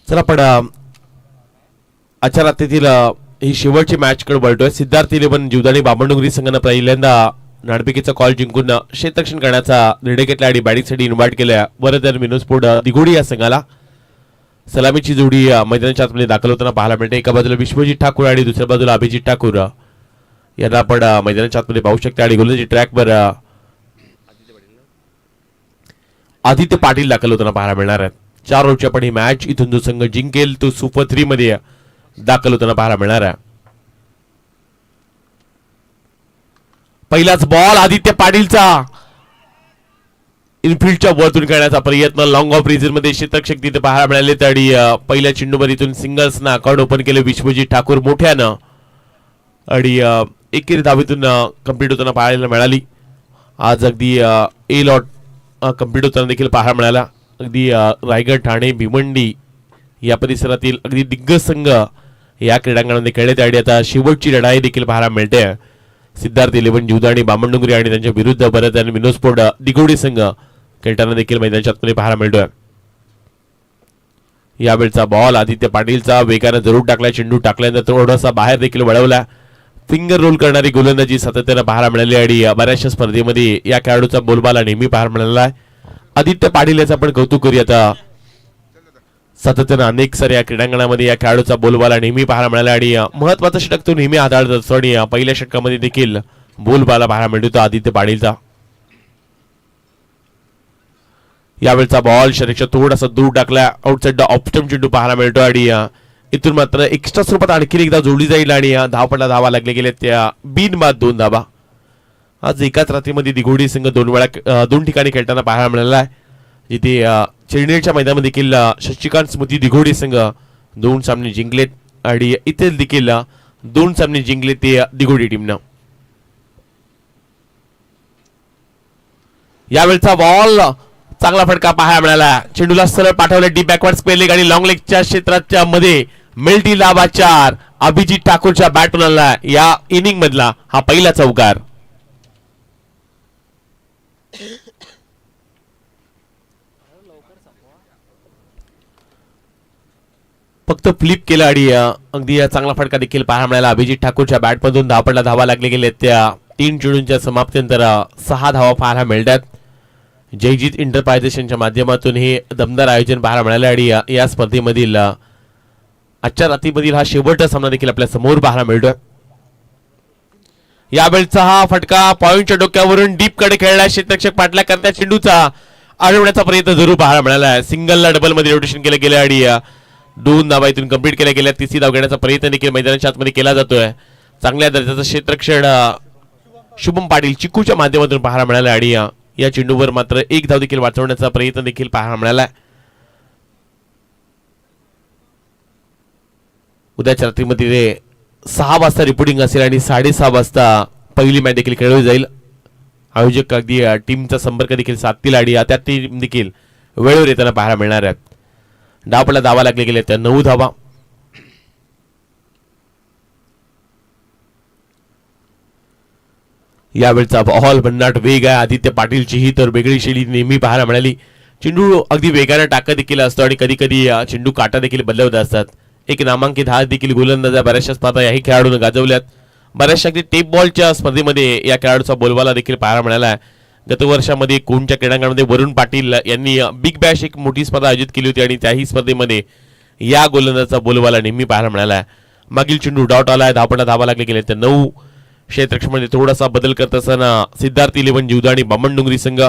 चला पण आजच्या रात्रीतील ही शेवटची मॅचकडे वळतोय. सिद्धार्थ 11 जीवदानी बामणडोंगरी संघानं पहिल्यांदा नाणेफेकीचा कॉल जिंकून क्षेत्ररक्षण करण्याचा निर्णय घेतला आणि बॅटिंगसाठी इन्व्हाइट केल्या. वरदर विनोस्फोट दिघोडी या संघाला सलामीची जोडी मैदानाच्या आतमध्ये दाखल होताना पाहायला मिळते. एका बाजूला विश्वजित ठाकूर आणि दुसऱ्या बाजूला अभिजित ठाकूर यांना आपण मैदानाच्या आतमध्ये पाहू शकता. आणि गोलंदाजी ट्रॅकवर आदित्य पाटील दाखल होताना पाहायला मिळणार आहेत. 4 ओव्हरची आपण ही मॅच इथून जो संघ जिंकेल तो सुपर 3 मध्ये दाखल होताना पाहायला मिळणार आहे. पहिलाच बॉल आदित्य पाटीलचा इनफिल्डच्या वरतून करण्याचा प्रयत्न. लॉंग ऑफ रिझन मध्ये क्षेत्ररक्षक तिथे पाहायला मिळाले. आणि पहिल्या चेंडूवर इथून सिंगल्सना अकाउंट ओपन केले विश्वजित ठाकूर मोठ्यानं आणि एकेरी धावेतून कंप्लीट होताना पाहायला मिळाली. आज अगदी ए लॉट कंप्लीट होताना देखील पाहायला मिळाला. अगदी रायगड ठाणे भिवंडी या परिसरातील अगदी दिग्गज संघ या क्रीडांगणामध्ये खेळले. आणि आता शेवटची लढाई देखील पाहायला मिळते. सिद्धार्थ 11 जीवदानी बामणडोंगरी आणि त्यांच्या विरुद्ध भरत आणि विनोस्फोट दिघोडी संघ खेळताना देखील मैदानाच्या आतमध्ये पाहायला मिळतोय. यावेळचा बॉल आदित्य पाटीलचा वेगाने जरूर टाकला. चेंडू टाकल्यानंतर थोडासा बाहेर देखील वळवला. फिंगर रोल करणारी गोलंदाजी सातत्यानं पाहायला मिळाली. आणि बऱ्याचशा स्पर्धेमध्ये या खेळाडूचा बोलबाला नेहमी पाहायला मिळाला आहे. आदित्य पाटील याचं आपण कौतुक करूया. आता सातत्यानं अनेक साऱ्या क्रीडांगणामध्ये या खेळाडूचा बोलबाला नेहमी पाहायला मिळाला. आणि महत्वाचा षटक तो नेहमी हाताळत असतो. आणि पहिल्या षटकामध्ये देखील बोलबाला पाहायला मिळतो आदित्य पाटीलचा. यावेळचा बॉल शरीराच्या थोडासा दूर टाकला. आउटसाइड द ऑप्टम चेंडू पाहायला मिळतो. आणि इथून मात्र एक्स्ट्रा स्वरूपात आणखी एकदा जोडली जाईल. आणि धावपटला धावा लागले गेले त्या बिनबाद 2 धावा. आज एकाच रात्रीमध्ये दिघोडी संघ 2 ठिकाणी खेळताना पाहायला मिळाला आहे. जिथे चिरनेरच्या मैदानामध्ये देखील शशिकांत स्मृती दिघोडी संघ 2 सामने जिंकलेत. आणि इथे देखील 2 सामने जिंकलेत ते दिघोडी टीमनं. यावेळचा बॉल चांगला फटका पाहायला मिळाला. चेंडूला सरळ पाठवलं डीप बॅकवर्ड स्क्वेअर लेग आणि लॉंग लेगच्या क्षेत्राच्या मध्ये मिल्टी लाभा 4 अभिजित ठाकूरच्या बॅटून आला. या इनिंग मधला हा पहिला चौकार. फक्त फ्लिप केलं आणि अगदी चांगला फटका देखील पाहायला मिळाला. अभिजित ठाकूरच्या बॅटमधून धावपटला धावा लागले गेले. त्या 3 चेंडूंच्या समाप्तीनंतर 6 धावा पाहायला मिळतात. जयजीत इंटरप्राइजेशनच्या माध्यमातून हे दमदार आयोजन पाहायला मिळाले. आणि या स्पर्धेमधील आजच्या रात्रीमधील हा शेवटचा सामना देखील आपल्या समोर पाहायला मिळतोय. यावेळचा हा फटका पॉइंटच्या डोक्यावरून डीप कडे खेळला. क्षेत्ररक्षक पाटला करता चेंडूचा अडवण्याचा प्रयत्न जरूर पाहायला मिळाला. सिंगलला डबल मध्ये रोटेशन केलं गेलं आणि 2 धावा इथून कंप्लीट केल्या गेल्या. 3री धाव घेण्याचा प्रयत्न देखील मैदानाच्या आतमध्ये केला जातोय. चांगल्या दर्जाचं क्षेत्ररक्षण शुभम पाटील चिकूच्या माध्यमातून पाहायला मिळालं. आणि या चेंडूवर मात्र 1 धाव देखील वाचवण्याचा प्रयत्न देखील पाहायला मिळाला. उद्याच्या रात्रीमध्ये 6 वाजता रिपोर्टिंग असेल आणि 6:30 वाजता पहिली मॅच देखील खेळवली जाईल. आयोजक अगदी टीमचा संपर्क देखील साधतील आणि त्या टीम देखील वेळेवर येताना पाहायला मिळणार आहेत. डावपटला धावा लागले गेले त्या 9 धावा. यावेळचा बॉल भन्नाट वेग आहे आदित्य पाटीलची ही तर वेगळी शैली नेहमी पाहायला मिळाली. चेंडू अगदी वेगाने टाकत देखील असतो आणि कधी कधी चेंडू काटा देखील बदलवत असतात. एक नामांकित हात देखील गोलंदाज बऱ्याचशा स्पर्धा याही खेळाडूंना गाजवल्यात. बऱ्याचशा अगदी टेप बॉलच्या स्पर्धेमध्ये या खेळाडूचा बोलबाला देखील पाहायला मिळाला आहे. गत वर्षामध्ये कोणच्या क्रीडांगणामध्ये वरुण पाटील यांनी बिग बॅश एक मोठी स्पर्धा आयोजित केली होती आणि त्याही स्पर्धेमध्ये या गोलंदाजाचा बोलबाला नेहमी पाहायला मिळाला आहे. मागील चेंडू डॉट आलाय. धावपटला धावा लागले गेले तर 9. क्षेत्ररक्षणामध्ये थोडासा बदल करत असताना सिद्धार्थ 11 जीवदानी बामणडोंगरी संघ.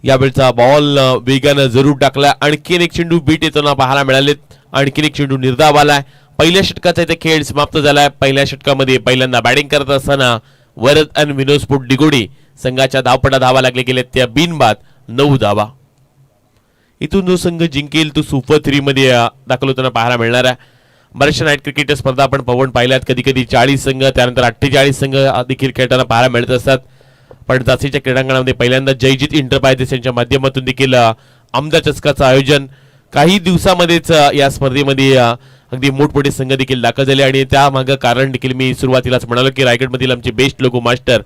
यावेळचा बॉल वेगानं जरूर टाकला. आणखीन एक चेंडू बीट येताना पाहायला मिळालेत. आणखीन एक चेंडू निर्धाव आलाय. पहिल्या षटकाचा इथे खेळ समाप्त झालाय. पहिल्या षटकामध्ये पहिल्यांदा बॅटिंग करत असताना वरद आणि विनोस्फोट दिघोडी संघाच्या धावपटा धावा लागले गेले त्या बिनबाद 9 धावा. इथून जो संघ जिंकेल तो सुपर 3 मध्ये दाखल होताना पाहायला मिळणार आहे. बऱ्याचशा नाईट क्रिकेट स्पर्धा आपण पवन पाहिल्यात. कधी कधी 40 संघ त्यानंतर 48 संघ देखील खेळताना पाहायला मिळत असतात. पण जास्तीच्या क्रीडांगणामध्ये पहिल्यांदा जयजीत इंटरप्राइजेशनच्या माध्यमातून देखील आमदार चषकाचं आयोजन काही दिवसामध्येच या स्पर्धेमध्ये अगदी मोठमोठे संघ देखील दाखल झाले आणि त्यामागं कारण देखील मी सुरुवातीलाच म्हणालो की रायगडमधील आमचे बेस्ट लोगो मास्टर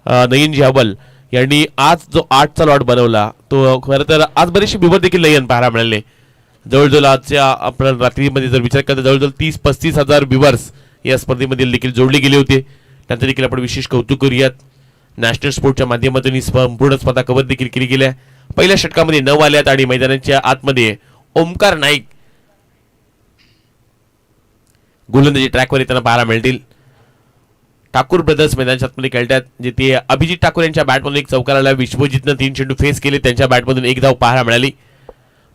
नयन झावल यांनी आज जो 8चा लॉट बनवला तो खरं तर आज बरेचसे बिवर देखील नयन पाहायला मिळाले. जवळजवळ आजच्या आपण रात्रीमध्ये जर विचार केला जवळजवळ 30-35 हजार बिवर्स या स्पर्धेमध्ये देखील जोडले गेले होते. त्यांचं देखील आपण विशेष कौतुक करूयात. नॅशनल स्पोर्टच्या माध्यमातून ही संपूर्ण स्पर्धा कव्हर देखील केली गेली आहे. पहिल्या षटकामध्ये 9 आल्यात आणि मैदानाच्या आतमध्ये ओमकार नाईक गोलंदाजी ट्रॅकवर येताना पाहायला मिळतील. ठाकूर ब्रदर्स मैदानाच्या आतमध्ये खेळतात जे ते अभिजित ठाकूर यांच्या बॅटमधून एक चौकार आला. विश्वजितनं 3 चेंडू फेस केले, त्यांच्या बॅटमधून 1 धाव पाहायला मिळाली.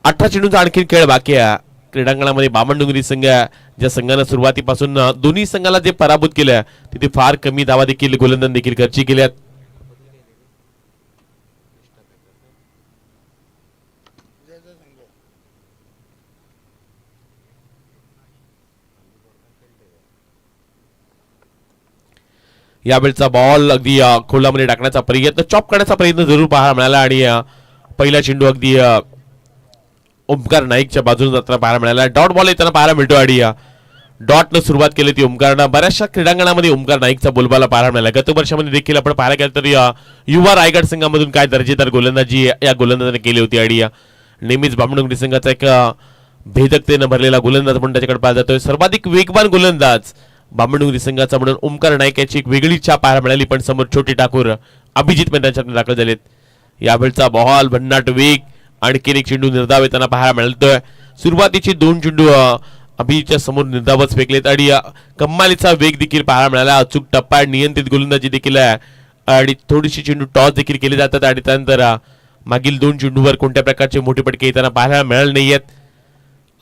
18 चेंडूंचा आणखी खेळ बाकी आहे. क्रीडांगणामध्ये बामणडोंगरी संघ ज्या संघानं सुरुवातीपासून दोन्ही संघाला जे पराभूत केलं तिथे फार कमी धावा देखील गोलंदाज देखील खर्ची केल्यात. यावेळचा बॉल अगदी खोलामध्ये टाकण्याचा प्रयत्न, चॉप करण्याचा प्रयत्न जरूर पाहायला मिळाला आणि पहिला चेंडू अगदी ओमकार नाईकच्या बाजूने जाताना पाहायला मिळाला. डॉट बॉल येताना पाहायला मिळतो आणि डॉटनं सुरुवात केली ती ओमकारनं. बऱ्याचशा क्रीडांगणामध्ये ओमकार नाईकचा बोलबाला पाहायला मिळाला. गत वर्षामध्ये देखील आपण पाहायला गेलं तर युवा रायगड संघामधून काय दर्जेदार गोलंदाजी या गोलंदाजाने केली होती आणि नेहमीच बामणडोंगरी संघाचा एक भेदकतेनं भरलेला गोलंदाज म्हणून त्याच्याकडे पाहिला जातोय. सर्वाधिक वेगवान गोलंदाज बामणडोंगरी संघाचा म्हणून ओमकार नाईक याची एक वेगळी छाप पाहायला मिळाली. पण समोर छोटे ठाकूर अभिजित मैदानात दाखल झालेत. यावेळचा बॉल भन्नाट वेग आणखीन एक चेंडू निर्धाव येताना पाहायला मिळतोय. सुरुवातीचे 2 चेंडू अभिजितच्या समोर निर्धावच फेकलेत आणि कम्मालीचा वेग देखील पाहायला मिळाला. अचूक टप्पा नियंत्रित गोलंदाजी देखील आहे आणि थोडीशी चेंडू टॉस देखील केले जातात आणि त्यानंतर मागील 2 चेंडूवर कोणत्या प्रकारचे मोठे पटके येताना पाहायला मिळाले नाहीयेत.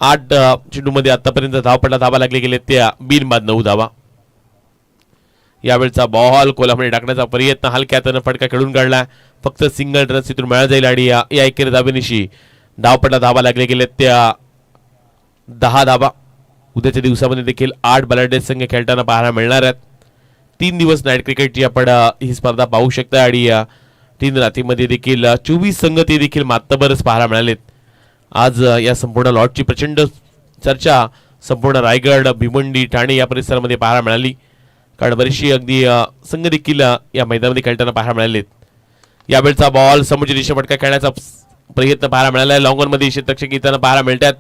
8 चेंडूमध्ये आतापर्यंत धावा लागले गेले त्या बिनबाद 9 धावा. यावेळचा बॉल कोलामध्ये टाकण्याचा प्रयत्न हलक्यातनं फटका खेळून काढला. फक्त सिंगल रन तिथून मिळाला जाईल आणि या एकेरी धावेनिशी धावा लागले गेले त्या 10 धावा. उद्याच्या दिवसामध्ये देखील 8 बलाढ्य संघ खेळताना पाहायला मिळणार आहेत. 3 दिवस नाईट क्रिकेटची आपण ही स्पर्धा पाहू शकता आणि 3 रात्रीमध्ये देखील 24 संघ ते देखील मातबरच पाहायला मिळालेत. आज या संपूर्ण लॉटची प्रचंड चर्चा संपूर्ण रायगड, भिवंडी, ठाणे या परिसरामध्ये पाहायला मिळाली. कारण बरीचशी अगदी संघ देखील या मैदानामध्ये खेळताना पाहायला मिळालेत. यावेळचा बॉल समोरच्या दिशेने फटका खेळण्याचा प्रयत्न पाहायला मिळाला आहे. लॉंगॉनमध्ये क्षेत्ररक्षक येताना पाहायला मिळतात.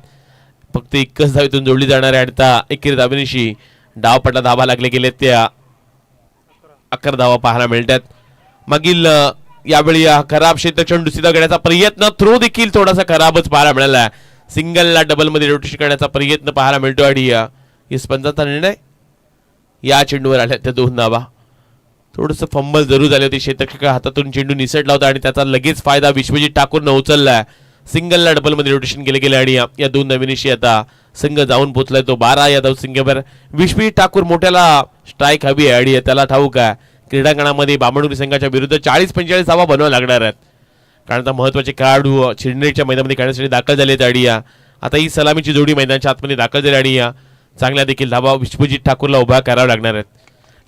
फक्त एकच धावेतून जोडली जाणार आहे आणि त्या एकेरी धावेनिशी धावा लागले गेले त्या 11 धावा पाहायला मिळतात. मागील यावेळी खराब क्षेत्ररक्षण दुसरीदा घेण्याचा प्रयत्न, थ्रो देखील थोडासा खराबच पाहायला मिळाला. सिंगलला डबलमध्ये रोटेशन करण्याचा प्रयत्न पाहायला मिळतो आणि पंचांचा निर्णय या चेंडूवर आल्या त्या 2 धावा. थोडंसं फंबल जरूर झाले होते. क्षेत्ररक्षक हातातून चेंडू निसटला होता आणि त्याचा लगेच फायदा विश्वजित ठाकूरनं उचलला. सिंगलला डबलमध्ये रोटेशन केले गेले आणि या 2 धावेनिशी आता संघ जाऊन पोहोचलाय तो 12 या धावसंख्येवर. विश्वजित ठाकूर मोठ्याला स्ट्राईक हवी आहे आणि त्याला ठाऊक आहे क्रीडांगणामध्ये बामणडोंगरी संघाच्या विरुद्ध 40-45 धावा बनवाव्या लागणार आहेत. कारण आता महत्त्वाचे खेळाडू चिरनेरच्या मैदानामध्ये खेळण्यासाठी दाखल झालेत आणि आता ही सलामीची जोडी मैदानाच्या आतमध्ये दाखल झाली आणि चांगल्या देखील धावा विश्वजित ठाकूरला उभा करावा लागणार आहेत.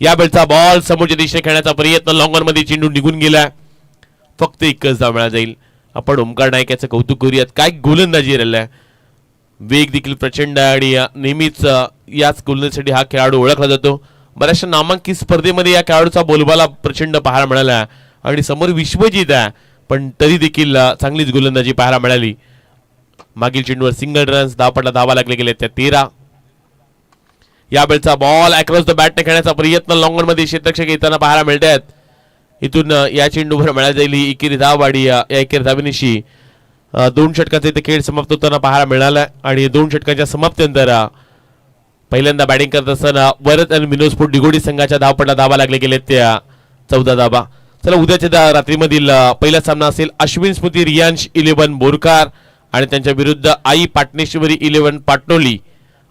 या बेलचा बॉल समोरच्या दिशेने खेळण्याचा प्रयत्न, लॉंग ऑनमध्ये चेंडू निघून गेला. फक्त एकच धाव मिळाला जाईल. आपण ओमकार नाईक याचं कौतुक करूयात. काय गोलंदाजी राहिलाय, वेग देखील प्रचंड आहे आणि नेहमीच याच गोलंदाजीसाठी हा खेळाडू ओळखला जातो. बऱ्याचशा नामांकित स्पर्धेमध्ये या खेळाडूचा बोलबाला प्रचंड पाहायला मिळाला आणि समोर विश्वजित आहे पण तरी देखील चांगलीच गोलंदाजी पाहायला मिळाली. मागील चेंडूवर सिंगल रन्स, धावा लागले गेले त्या 13. या बेलचा बॉल अक्रॉस द बॅटने खेळण्याचा प्रयत्न, लॉंग ऑन मध्ये क्षेत्ररक्षक येताना पाहायला मिळतात. इथून या चेंडूवर मिळाला जाईल एकेरी धाव आणि या एकेरी धावेनिशी 2 षटकांचा इथे खेळ समाप्त होताना पाहायला मिळाला आणि 2 षटकांच्या समाप्तीनंतर पहिल्यांदा बॅटिंग करत असताना वरद आणि विनोद डिगोडी संघाच्या धावा लागले गेले त्या 14 धावा. चला उद्याच्या रात्रीमधील पहिला सामना असेल अश्विन स्मृती रियांश 11 बोरकार आणि त्यांच्या विरुद्ध आई पाटणेश्वरी 11 पाटणोली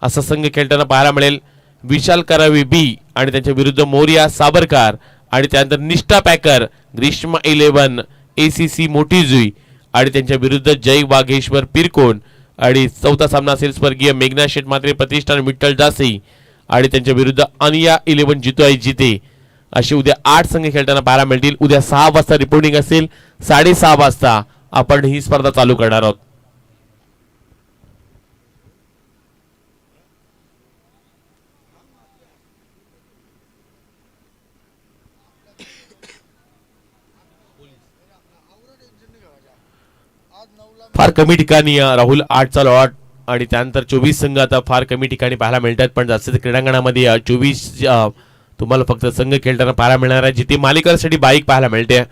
असा संघ खेळताना पाहायला मिळेल. विशाल करावी बी आणि त्यांच्या विरुद्ध मोरिया साबरकार आणि त्यानंतर निष्ठा पॅकर ग्रीष्मा 11 ACC मोठीजुई आणि त्यांच्या विरुद्ध जय वाघेश्वर पिरकोन आणि चौथा सामना असेल स्वर्गीय मेघना शेटमात्रे प्रतिष्ठान विठ्ठल दासी आणि त्यांच्या विरुद्ध अनिया 11 जितू जिते. असे उद्या 8 संघ खेळताना पाहायला मिळतील. उद्या 6 वाजता रिपोर्टिंग असेल, 6:30 वाजता आपण ही स्पर्धा चालू करणार आहोत. फार कमी ठिकाणी राहुल 8चा लॉट आणि त्यानंतर 24 संघ आता फार कमी ठिकाणी पाहायला मिळतात, पण जास्त क्रीडांगणामध्ये 24 तुम्हाला फक्त संघ खेळताना पाहायला मिळणार आहे, जिथे मालिकांसाठी बाईक पाहायला मिळते.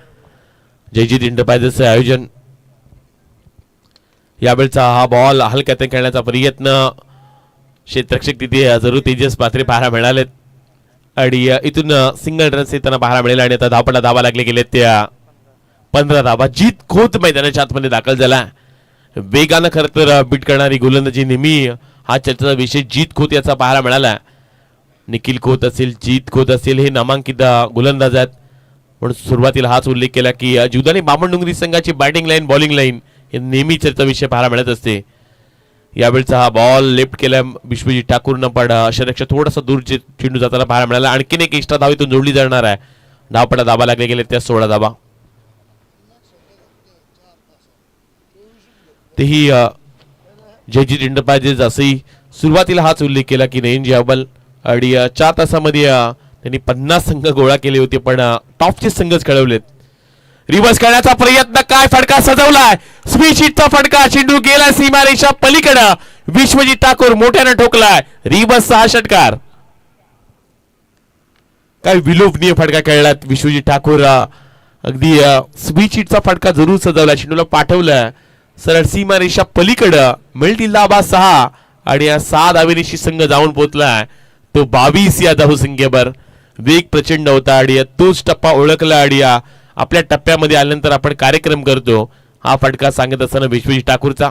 जयजीत एंटरप्राइजेसचे आयोजन. यावेळचा हा बॉल हलक्यात खेळण्याचा प्रयत्न, क्षेत्ररक्षक तिथे जरूर तेजस पात्रे पाहायला मिळालेत आणि इथून सिंगल रन्स येताना पाहायला मिळेल आणि आता धावपटा धावा लागले गेले त्या 15 धावा. जीत खोत मैदानाच्या आतमध्ये दाखल झाला. वेगानं खरं तर बीट करणारी गोलंदाजी नेहमी हा चर्चेचा विषय जीत खोत याचा पाहायला मिळाला. निखिल खोत असेल, जीत खोत असेल, हे नामांकित गोलंदाज आहेत. म्हणून सुरुवातीला हाच उल्लेख केला की जीवदानी बामणडोंगरी संघाची बॅटिंग लाईन, बॉलिंग लाईन हे नेहमी चर्चा विषय पाहायला मिळत असते. यावेळचा हा बॉल लेफ्ट केला विश्वजीत ठाकूरनं, पण क्षेत्ररक्षक थोडासा दूर चेंडू जाताना पाहायला मिळाला. आणखीन एक एक्स्ट्रा धाव जोडली जाणार आहे. धावपटा धावा लागले गेले त्या 16 धावा. तेही जयजीत एंटरप्राइजेस असंही सुरुवातीला हाच उल्लेख केला की नयन जयवल आणि 4 तासामध्ये त्यांनी 50 संघ गोळा केले होते, पण टॉपचे संघच खेळवलेत. रिव्हर्स करण्याचा प्रयत्न, काय फटका सजवलाय, स्वीशीटचा फटका, चेंडू गेला सीमारेषा पलीकडे, विश्वजीत ठाकूर मोठ्यानं ठोकलाय. रिव्हर्सचा हा षटकार, काय विलोभनीय फटका खेळलात विश्वजीत ठाकूर. अगदी स्वीशीटचा फटका जरूर सजवला, चेंडूला पाठवलं सरळ सीमारेषा पलीकडं. मिळतील धाबा 6 आणि या 6 धावेनिशी संघ जाऊन पोहोचलाय तो 22 या धावसंख्येवर. वेग प्रचंड होता आणि तोच टप्पा ओळखला आणि आपल्या टप्प्यामध्ये आल्यानंतर आपण कार्यक्रम करतो. हा फटका सांगत असताना विश्वजीत ठाकूरचा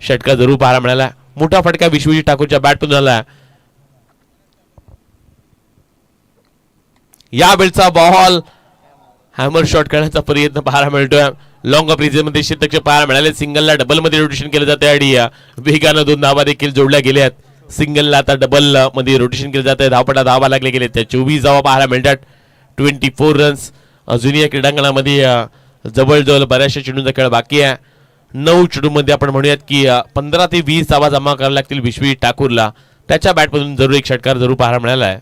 षटका जरूर पाहायला मिळाला. मोठा फटका विश्वजीत ठाकूरच्या बॅटून आला. यावेळचा बॉल हॅमर शॉट करण्याचा प्रयत्न पाहायला मिळतोय. लॉंग ऑफ मध्ये क्षेत्ररक्षक पाहायला मिळाले. सिंगलला डबल मध्ये रोटेशन केलं जाते आणि वेगानं 2 धावा देखील जोडल्या गेल्यात. सिंगलला आता डबल मध्ये रोटेशन केलं जात आहे. धावपटा धावा लागले गेले त्या 24 धावा पाहायला मिळतात. 24 रन्स. अजून या क्रीडांगणामध्ये जवळजवळ बऱ्याचशा चेंडूंचा खेळ बाकी आहे. 9 चेंडूमध्ये आपण म्हणूयात की 15 ते 20 धावा जमा करायला लागतील विश्वजीत ठाकूरला. त्याच्या बॅटमधून जरूर एक षटकार जरूर पाहायला मिळाला आहे.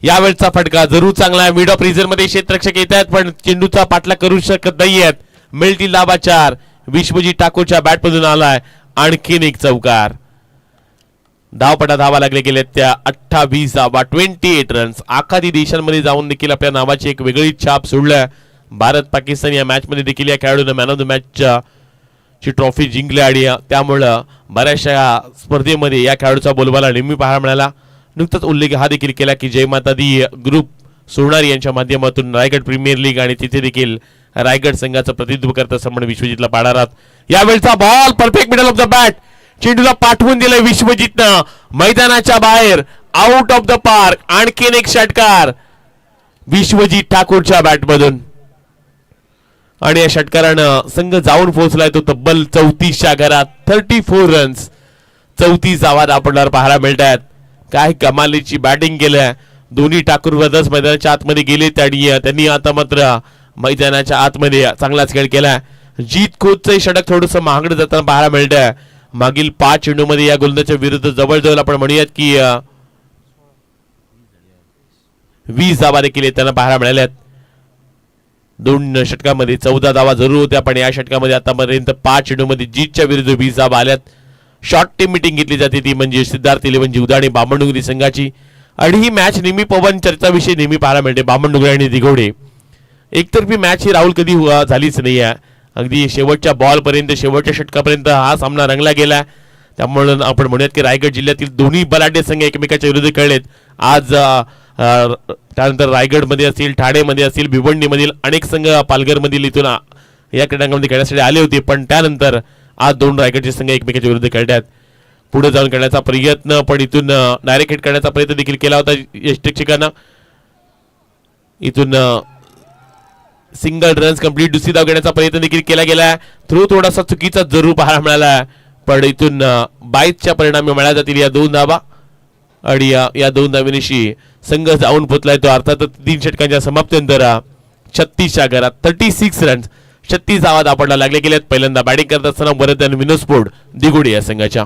यावेळचा फटका जरूर चांगला आहे. मिड ऑफ रिझन मध्ये क्षेत्ररक्षक येत आहेत, पण चेंडूचा पाठला करू शकत नाहीयेत. मिळतील धाबा 4. विश्वजीत ठाकूरच्या बॅटमधून आलाय आणखीन एक चौकार. धावपटा धावा लागले गेले त्या 28 धावा, 28 रन्स. आखाती देशांमध्ये जाऊन देखील आपल्या नावाची एक वेगळी छाप सोडल्या. भारत पाकिस्तान या मॅच मध्ये देखील या खेळाडूने मॅन ऑफ द मॅच ची ट्रॉफी जिंकली आणि त्यामुळं बऱ्याचशा स्पर्धेमध्ये या खेळाडूचा बोलबाला नेहमी पाहायला मिळाला. नुकताच उल्लेख हा देखील केला की जय माता दी ग्रुप सोनारी यांच्या माध्यमातून रायगड प्रीमियर लीग आणि तिथे देखील रायगड संघाचं प्रतिनिधित्व करत असताना विश्वजीतला पाडारात. यावेळचा ball perfect middle of the bat, चेंडूला पाठवून दिलंय विश्वजीतनं मैदानाच्या बाहेर, आउट ऑफ द पार्क. आणखीन एक षटकार विश्वजीत ठाकूरच्या बॅटमधून आणि या षटकारानं संघ जाऊन पोहोचलाय तो तब्बल 34च्या घरात. 34 रन्स, 34 धावा आपल्याला पाहायला मिळत आहेत. काय कमालीची बॅटिंग केल्या दोन्ही ठाकूर ब्रदर्स. मैदानाच्या आतमध्ये गेले त्यांनी आता मात्र मैदानाच्या आतमध्ये चांगलाच खेळ केला. जीत खोतचं षटक थोडंसं महागडं जाताना पाहायला मिळतंय. मागील 5 चेंडूमध्ये या गोलंदाजाच्या विरुद्ध जवळजवळ आपण म्हणूयात की 20 धावा देखील त्यांना पाहायला मिळाल्यात. 2 षटकामध्ये 14 धावा जरूर होत्या, पण या षटकामध्ये आतापर्यंत 5 चेंडूमध्ये जीतच्या विरुद्ध 20 धावा आल्यात. शॉर्ट टीम मीटिंग घेतली जाते ती म्हणजे सिद्धार्थ इलेव्हन जीवदानी बामणडोंगरी संघाची आणि ही मॅच नेहमी पवन चर्चा विषय नेहमी पाहायला मिळते. बामणडोंगरी आणि दिघोडे एकतर्फी मॅच ही राहुल कधी झालीच नाही आहे. अगदी शेवटच्या बॉल पर्यंत, शेवटच्या षटकापर्यंत हा सामना रंगला गेला. त्यामुळे आपण म्हणूयात की रायगड जिल्ह्यातील दोन्ही बलाढ्य संघ एकमेकाच्या विरुद्ध खेळलेत. आज त्यानंतर रायगडमध्ये असतील, ठाणेमध्ये असतील, भिवंडीमधील अनेक संघ पालघरमधील इथून या क्रीडांगणामध्ये खेळण्यासाठी आले होते, पण त्यानंतर आज 2 रायगडचे संघ एकमेकाच्या विरुद्ध खेळतात. पुढे जाऊन खेळण्याचा प्रयत्न, पण इथून डायरेक्ट हिट करण्याचा प्रयत्न देखील केला होता यष्टिक्षकांना. इथून सिंगल रन्स कंप्लीट दुसरी धाव घेण्याचा प्रयत्न देखील केला गेला. थ्रो थोडासा चुकीचा जरूर पाहायला मिळाला, पण इथून 22च्या परिणामी मिळाल्या जातील या 2 धावा आणि या 2 धावेनिशी संघ जाऊन पोहोचलाय तो अर्थातच 3 षटकांच्या समाप्तीनंतर 36च्या घरात. 36 रन्स, 36 धावा दापडला लागले गेलेत. पहिल्यांदा बॅटिंग करत असताना वरदान विनोस्फोर्ड दिघोडे या संघाच्या.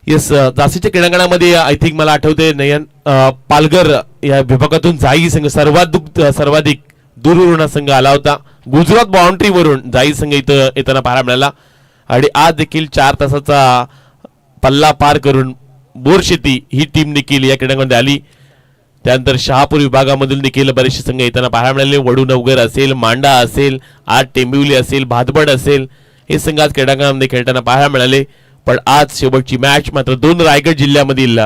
येस, झाशीच्या क्रीडांगणामध्ये आय थिंक मला आठवते नयन पालघर या विभागातून जाई संघ सर्वाधिक दूरवरून संघ आला होता. गुजरात बाउंड्रीवरून जाई संघ इथं येताना पाहायला मिळाला आणि आज देखील 4 तासाचा पल्ला पार करून बोरशेती ही टीम देखील या क्रीडांगणामध्ये आली. त्यानंतर शहापूर विभागामधून देखील बरेचसे संघ येताना पाहायला मिळाले. वडूनवगर असेल, मांडा असेल, आज टेंबिवली असेल, भातबड असेल, हे संघ आज क्रीडांगणामध्ये खेळताना पाहायला मिळाले. पण आज शेवटची मॅच मात्र 2 रायगड जिल्ह्यामधील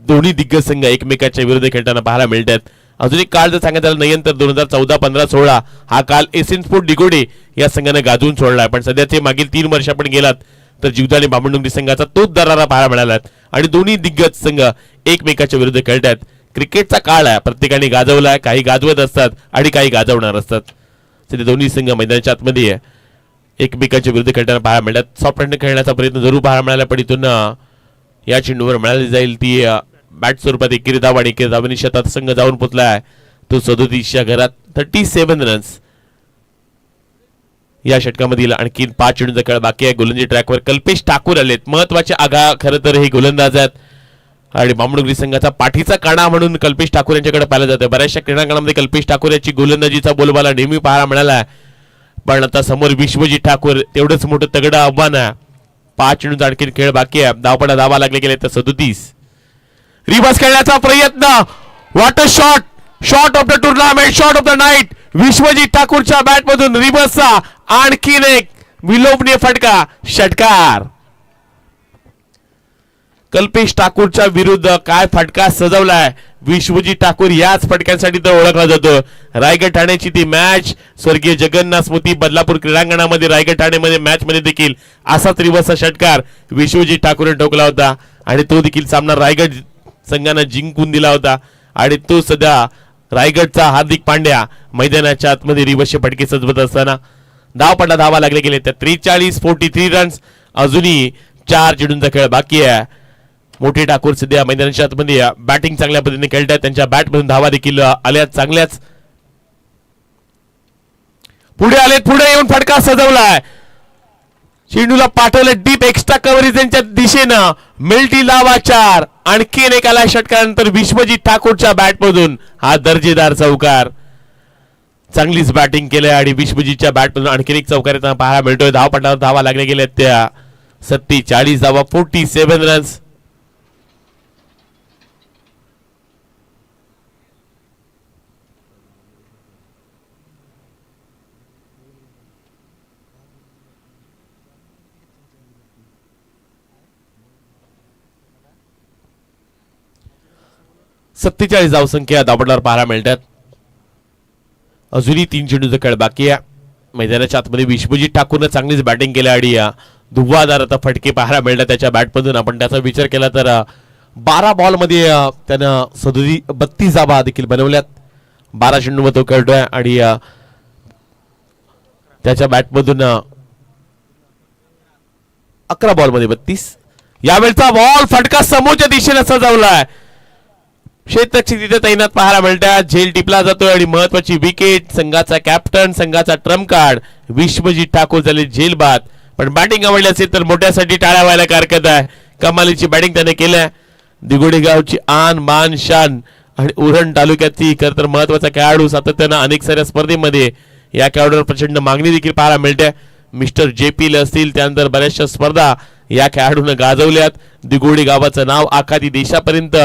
दोन्ही दिग्गज संघ एकमेकाच्या विरुद्ध खेळताना पाहायला मिळतात. अजून एक काळ जर सांगण्यात आलं नाही तर 2014, 15, 16 हा काल एसियन स्पोर्ट डिगोडे या संघाने गाजवून सोडलाय. पण सध्याचे मागील 3 वर्ष आपण गेलात तर जीवदानी बामणडोंगरी संघाचा तोच दरारा पाहायला मिळाला आणि दोन्ही दिग्गज संघ एकमेकाच्या विरुद्ध खेळतात. क्रिकेटचा काळ आहे, प्रत्येकाने गाजवलाय, काही गाजवत असतात आणि काही गाजवणार असतात. सध्या दोन्ही संघ मैदानाच्या आतमध्ये एकमेकाच्या विरुद्ध खेळताना पाहायला मिळतात. सॉफ्ट हँड खेळण्याचा प्रयत्न जरूर पाहायला मिळाला पण इथून या चेंडूवर मिळाली जाईल ती बॅट स्वरूपात एकेरी धाव आणि एकेरी धावांनी शतक संघ जाऊन पोचलाय तो 37च्या घरात. 37 रन्स या षटकामधील. आणखी 5 चेंडूंचा खेळ बाकी आहे. गोलंदाजी ट्रॅकवर कल्पेश ठाकूर आलेत. महत्वाचे आघा खरं तर हे गोलंदाज आहेत आणि बामणडोंगरी संघाचा पाठीचा काणा म्हणून कल्पेश ठाकूर यांच्याकडे पाहिलं जातं. बऱ्याचशा क्रीडांगणामध्ये कल्पेश ठाकूर याची गोलंदाजीचा बोलबाला नेहमी पाहायला मिळाला. पण आता समोर विश्वजित ठाकूर तेवढंच मोठं तगडं आव्हान आहे. 5 चेंडूंचा आणखी खेळ बाकी आहे. धावपडा धावा लागले गेले तर 37. रिवर्स खेळण्याचा प्रयत्न. What a shot, shot of the tournament, shot of the night. Vishwajit ठाकूरच्या बॅट मधून रिवर्सचा आणखीन एक विलोभनीय फटका, षटकार. कल्पेश ठाकूरच्या विरुद्ध काय फटका सजवलाय. विश्वजित ठाकूर याच फटक्यांसाठी तर ओळखला जातो. रायगड ठाण्याची ती मॅच स्वर्गीय जगन्नाथ स्मृती बदलापूर क्रीडांगणामध्ये रायगड ठाण्यामध्ये मॅच मध्ये देखील असाच रिवर्सचा षटकार विश्वजित ठाकूरने ठोकला होता आणि तो देखील सामना रायगड संघाने जिंकून दिला होता. आणि तो सध्या रायगडचा हार्दिक पांड्या मैदानाच्या आतमध्ये रिवर्सचे फटके सजवत असताना धावपडा धावा लागले गेले त्या 43 रन्स. अजूनही 4 चेंडूंचा खेळ बाकी आहे. मोठे ठाकूर सध्या मैदानाच्या आतमध्ये बॅटिंग चांगल्या पद्धतीने खेळतात. त्यांच्या बॅटमधून धावा देखील आल्या चांगल्याच. पुढे आलेत, पुढे येऊन फटका सजवलाय. चेंडूला पाठवलं डीप एक्स्ट्रा कव्हरेज यांच्या दिशेनं. मिल्टी लावा 4. आणखीन एक आला षटकानंतर विश्वजित ठाकूरच्या बॅटमधून हा दर्जेदार चौकार. चांगलीच बॅटिंग केलंय आणि विश्वजितच्या बॅटमधून आणखीन एक चौकार येताना पाहायला मिळतोय. धावपटावर धावा लागल्या गेल्या त्या 47 धावा, 47 रन्स. सत्तेचाळीस धावसंख्या धावपटावर पाहायला मिळतात. अजूनही 3 चेंडूचा खेळ बाकी आहे. मैदानाच्या आतमध्ये विश्वजित ठाकूरने चांगलीच बॅटिंग केली आणि धुव्वादार आता फटके पाहायला मिळतात त्याच्या बॅटमधून. आपण त्याचा विचार केला तर 12 बॉलमध्ये त्यानं 32 धावा देखील बनवल्यात. 12 चेंडूमध्ये तो खेळतोय आणि त्याच्या बॅटमधून 11 बॉलमध्ये 32. यावेळचा बॉल फटका समोरच्या दिशेने सजवलाय. क्षेत्ररक्षक तिथे तैनात पाहायला मिळतात. झेल टिपला जातोय आणि महत्वाची विकेट. संघाचा कॅप्टन, संघाचा ट्रम्प कार्ड विश्वजित ठाकूर झाले झेल बाद. पण बॅटिंग आवडली असेल तर मोठ्यासाठी टाळ्या व्हायला हरकत आहे. कमालीची बॅटिंग त्याने केल्या. दिगोडे गावची आन मान शान आणि उरण तालुक्याची खरं तर महत्वाचा खेळाडू. सातत्यानं अनेक साऱ्या स्पर्धेमध्ये या खेळाडूवर प्रचंड मागणी देखील पाहायला मिळते. मिस्टर JPL असतील, त्यानंतर बऱ्याचशा स्पर्धा या खेळाडूने गाजवल्यात. दिगोडे गावाचं नाव आखाती देशापर्यंत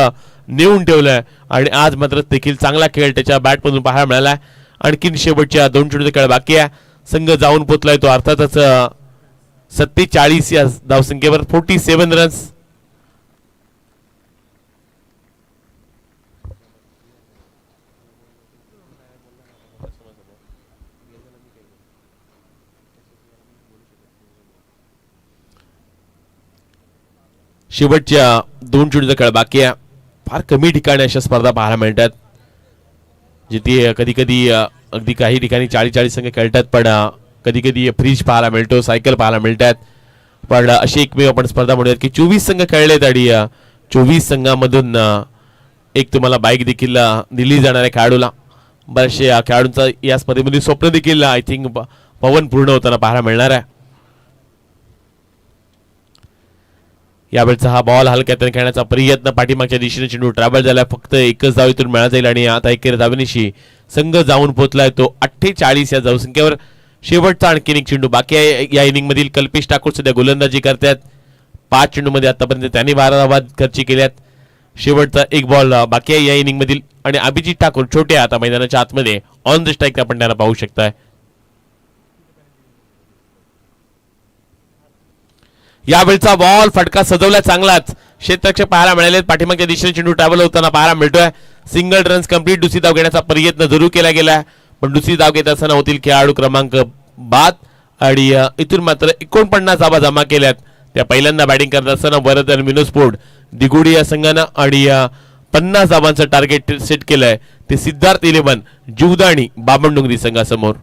नेऊन ठेवलंय आणि आज मात्र देखील चांगला खेळ त्याच्या बॅटमधून पाहायला मिळाला. आणखीन शेवटच्या 2 चेंडूचा खेळ बाकी आहे. संघ जाऊन पोचलाय तो अर्थातच 47 या धावसंख्येवर, 47 रन्स. शेवटच्या 2 चेंडूचा खेळ बाकी आहे. फार कमी ठिकाणी अशा स्पर्धा पाहायला मिळतात जिथे कधी कधी अगदी काही ठिकाणी 40-40 संघ खेळतात. पण कधी कधी फ्रीज पाहायला मिळतो, सायकल पाहायला मिळतात. पण अशी एकमेव आपण स्पर्धा म्हणूयात की 24 संघ खेळलेत आणि 24 संघामधून एक तुम्हाला बाईक देखील दिली जाणाऱ्या खेळाडूला. बरेचसे खेळाडूंचा या स्पर्धेमध्ये स्वप्न देखील आय थिंक पवन पूर्ण होताना पाहायला मिळणार आहे. यावेळचा हा बॉल हलक्यात खेळण्याचा प्रयत्न, पाठीमागच्या दिशेने चेंडू ट्रॅव्हल झाला, फक्त एकच धाव इथून मिळाला जाईल आणि आता 1 धावेनिशी संघ जाऊन पोहोचलाय तो 48 या धावसंख्येवर. शेवटचा आणखीन एक चेंडू बाकी आहे या इनिंग मधील. कल्पेश ठाकूर सध्या गोलंदाजी करतात. 5 चेंडूमध्ये आतापर्यंत त्यांनी 12 धावा खर्ची केल्यात. शेवटचा एक बॉल बाकी आहे या इनिंग मधील आणि अभिजित ठाकूर छोटे आता मैदानाच्या आतमध्ये ऑन द स्ट्राईक आपण त्यांना पाहू शकताय. यावेळचा बॉल फटका सजवला चांगलाच, क्षेत्ररक्षक पाहायला मिळाले. पाठीमागच्या दिशेने चेंडू ट्रॅव्हल होताना पाहायला मिळतोय. Single runs complete. दुसरी धाव घेण्याचा प्रयत्न जरूर केला गेला, पण दुसरी धाव घेत असताना होतील खेळाडू क्रमांक 5 आणि इथून मात्र 49 धावा जमा केल्यात. त्या पहिल्यांदा बॅटिंग करत असताना वरद आणि मिनोस्पोर्ट दिगुडी या संघानं आणि 50 धावांचं टार्गेट सेट केलंय. ते सिद्धार्थ 11 जीवदानी बामणडोंगरी संघासमोर.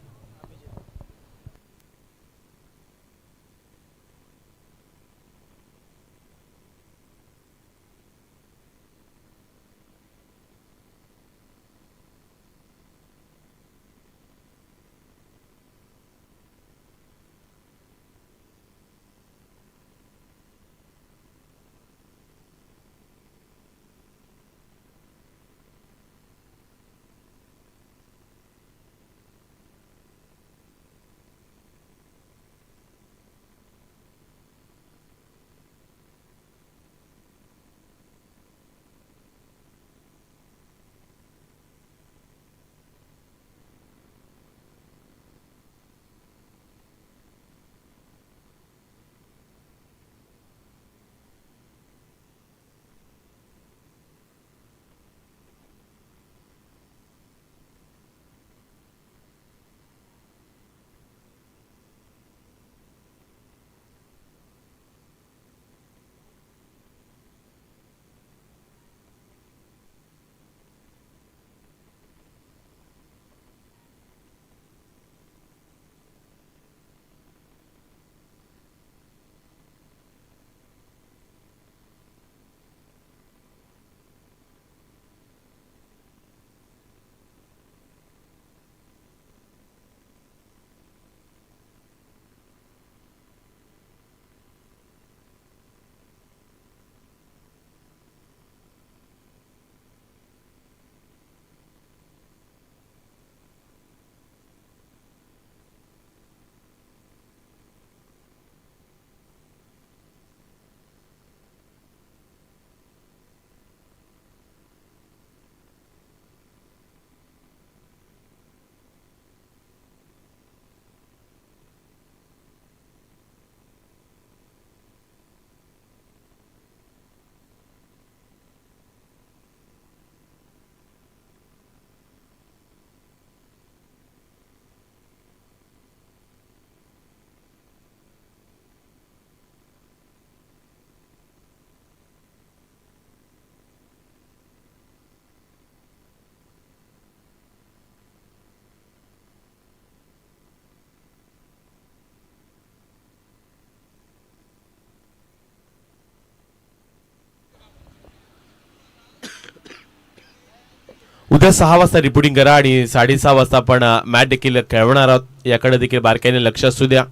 उद्या 6 वाजता रिपोर्टिंग करा आणि 6:30 वाजता आपण मॅच देखील खेळवणार आहोत. याकडे देखील बारकाईने लक्ष असू द्या.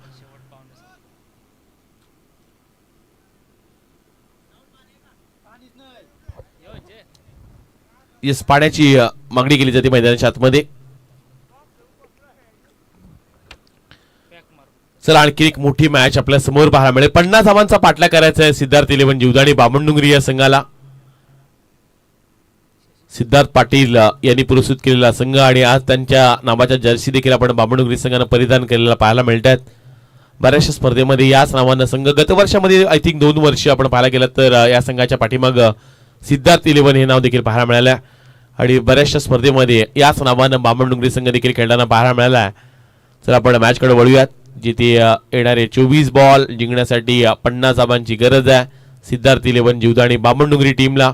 येस, पाण्याची मागणी केली जाते मैदानाच्या आतमध्ये. चला आणखी एक मोठी मॅच आपल्या समोर पाहायला मिळेल. 50 धावांचा पाठलाग करायचा आहे सिद्धार्थ 11 जीवदानी बामणडोंगरी या संघाला. सिद्धार्थ पाटील यांनी पुरस्कृत केलेला संघ आणि आज त्यांच्या नावाच्या जर्सी देखील आपण बामणडोंगरी संघानं परिधान केलेला पाहायला मिळतात. बऱ्याचशा स्पर्धेमध्ये याच नावानं संघ गत वर्षामध्ये आय थिंक 2 वर्ष आपण पाहायला गेलं तर या संघाच्या पाठीमाग सिद्धार्थ 11 हे नाव देखील पाहायला मिळालं आणि बऱ्याचशा स्पर्धेमध्ये याच नावानं बामणडोंगरी संघ देखील खेळताना पाहायला मिळाला. तर आपण मॅचकडे वळूयात, जिथे येणारे 24 बॉल जिंकण्यासाठी 50 धावांची गरज आहे सिद्धार्थ 11 जीवदानी बामणडोंगरी टीमला.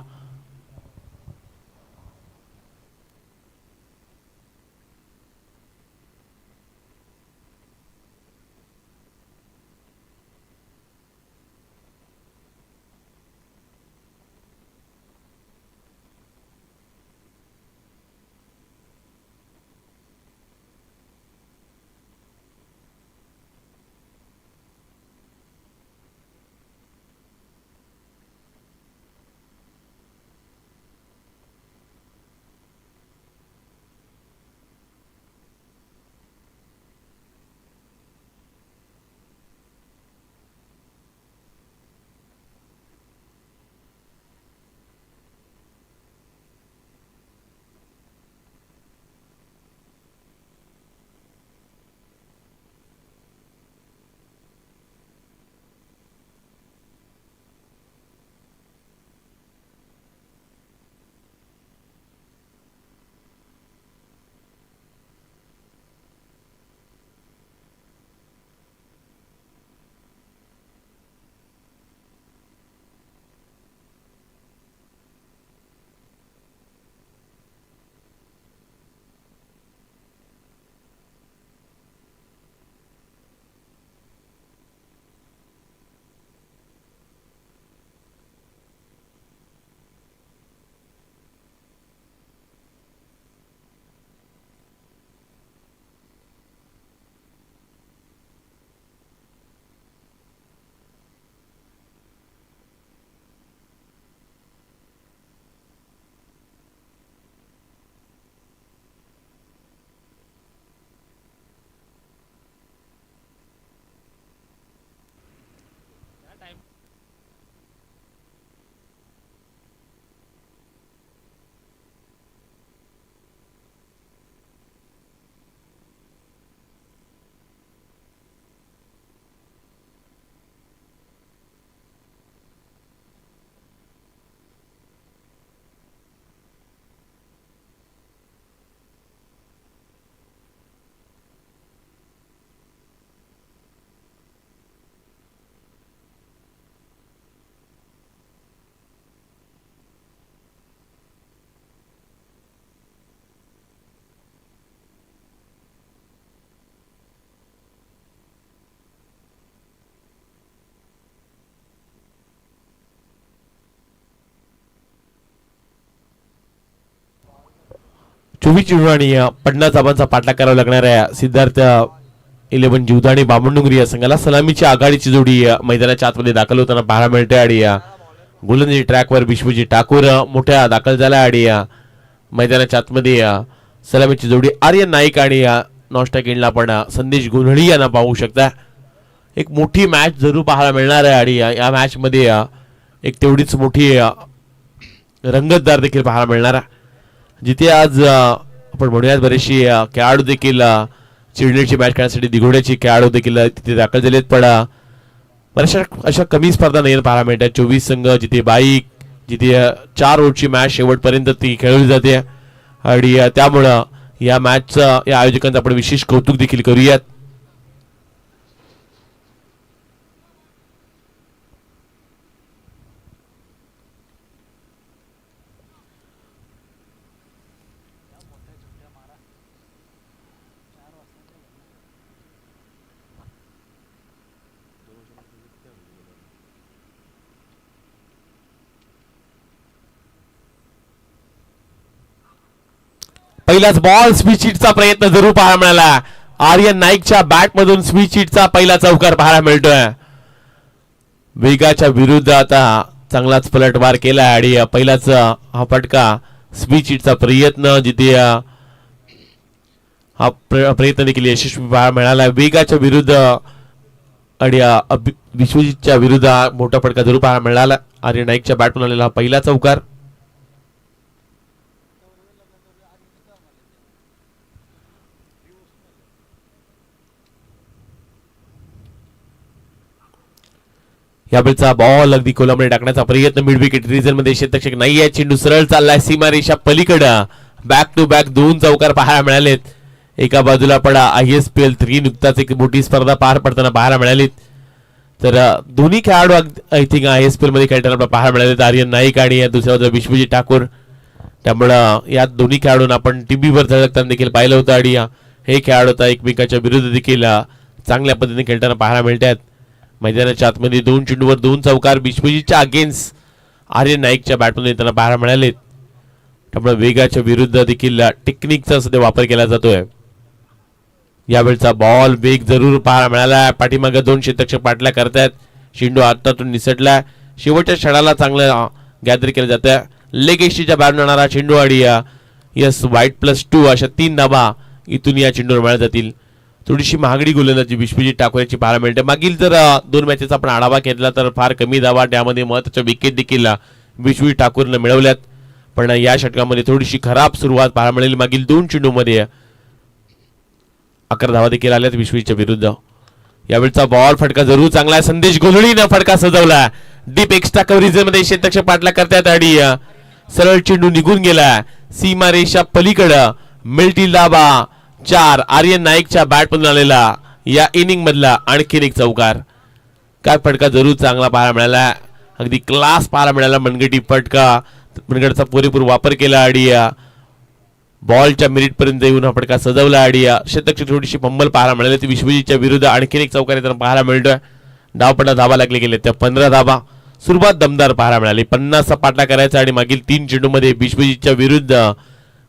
24 चेंडू आणि 50 धावांचा पाठलाग करावा लागणाऱ्या सिद्धार्थ 11 जीवदाणी बामणडुंगरी या संघाला सलामीची आघाडीची जोडी मैदानाच्या आतमध्ये दाखल होताना पाहायला मिळते. आणि गोलंदाजी ट्रॅकवर विश्वजित ठाकूर मोठ्या दाखल झाला. आणि मैदानाच्या आतमध्ये सलामीची जोडी आर्यन नाईक आणि नॉस्टॅक एंडला आपण संदेश गोंधळी यांना पाहू शकता. एक मोठी मॅच जरूर पाहायला मिळणार आहे. आणि या मॅच मध्ये एक तेवढीच मोठी रंगतदार देखील पाहायला मिळणार आहे, जिथे आज आपण म्हणूयात बरेचशी खेळाडू देखील चिरलेटची मॅच खेळण्यासाठी दिघोड्याची खेळाडू देखील तिथे दाखल झालेत. पण बऱ्याचशा अशा कमी स्पर्धा नाही पाहायला मिळतात. 24 संघ, जिथे बाईक, जिथे 4 ओव्हरची मॅच शेवटपर्यंत ती खेळवली जाते. आणि त्यामुळं या मॅचचं या आयोजकांचं आपण विशेष कौतुक देखील करूयात. पहिलाच बॉल स्पीड चा प्रयत्न जरूर पाहायला मिळाला. आर्यन नाईकच्या बॅट मधून स्पीड चा पहिला चौकार पाहायला मिळतोय. वेगाच्या विरुद्ध आता चांगलाच पलटवार केला. आणि पहिलाच हा फटका स्पीड चा प्रयत्न, जिथे हा प्रयत्न देखील यशस्वी पाहायला मिळाला. वेगाच्या विरुद्ध आणि विश्वजितच्या विरुद्ध मोठा फटका जरूर पाहायला मिळाला. आर्यन नाईकच्या बॅटमधून आलेला पहिला चौकार. यावेळचा बॉल अगदी कोलामध्ये टाकण्याचा प्रयत्न, मिड विकेट रिजन मध्ये क्षेत्ररक्षक नाही आहे. चेंडू सरळ चाललाय सीमारेषा पलीकडं. बॅक टू बॅक 2 चौकार पाहायला मिळालेत. एका बाजूला पण ISPL 3 नुकताच एक मोठी स्पर्धा पार पडताना पाहायला मिळाली. तर दोन्ही खेळाडू आय थिंक ISPL मध्ये खेळताना पाहायला मिळालेत, आर्यन नाईक आणि दुसऱ्या बाजूला विश्वजित ठाकूर. त्यामुळं या दोन्ही खेळाडूंना आपण टीव्हीवर झळकताना देखील पाहिलं होतं. आणि हे खेळाडू आता एकमेकाच्या विरुद्ध देखील चांगल्या पद्धतीने खेळताना पाहायला मिळतात. मैदानाच्या आतमध्ये 2 चेंडूवर 2 चौकार विश्वजितच्या अगेन्स्ट आर्यन नाईकच्या बॅटमध्ये येताना पाहायला मिळालेत. त्यामुळे वेगाच्या विरुद्ध देखील टेक्निकचा सध्या वापर केला जातोय. यावेळचा बॉल वेग जरूर पाहायला मिळाला. पाठीमागे 2 क्षेत्ररक्षक पाठला करतात. चेंडू हातातून निसटला. शेवटच्या क्षणाला चांगलं गॅदर केलं जातं. लेग एस्टीच्या बाहेर जाणारा चेंडू आणि यस वाईट+2 अशा 3 धावा इथून या चेंडूवर मिळत जातील. थोडीशी महागडी गोलंदाजी विश्वजित ठाकूर यांची पाहायला मिळते. मागील जर 2 मॅचेसचा आपण आढावा घेतला तर फार कमी धावा, त्यामध्ये महत्त्वाच्या विकेट देखील विश्वजित ठाकूरनं मिळवल्यात. पण या षटकामध्ये थोडीशी खराब सुरुवात पाहायला मिळाली. मागील 2 चेंडूमध्ये 11 धावा देखील आल्यात विश्वजितच्या विरुद्ध. यावेळचा बॉल फटका जरूर चांगला आहे. संदेश गोंधळीनं फटका सजवला. डीप एक्स्ट्रा कव्हरेज मध्ये क्षेत्ररक्षक पाठला करतात. आणि सरळ चेंडू निघून गेला सीमारेषा पलीकडं. मिल्टी धावा 4 आर्यन नाईकच्या बॅटमधून आलेला या इनिंग मधला आणखीन एक चौकार. काय फटका जरूर चांगला पाहायला मिळाला. अगदी क्लास पाहायला मिळाला. मनगटी फटका, मनगटचा पुरेपूर वापर केला. आणि बॉलच्या मिनिट पर्यंत येऊन हा फटका सजवला. आणि क्षेत्ररक्षक थोडीशी पंबल पाहायला मिळाली. ती विश्वजितच्या विरुद्ध आणखीन एक चौकार येताना पाहायला मिळतोय. धावपटा धावा लागले गेले त्या 15 धावा. सुरुवात दमदार पाहायला मिळाली. 50चा पाठला करायचा. आणि मागील 3 चेंडूमध्ये विश्वजितच्या विरुद्ध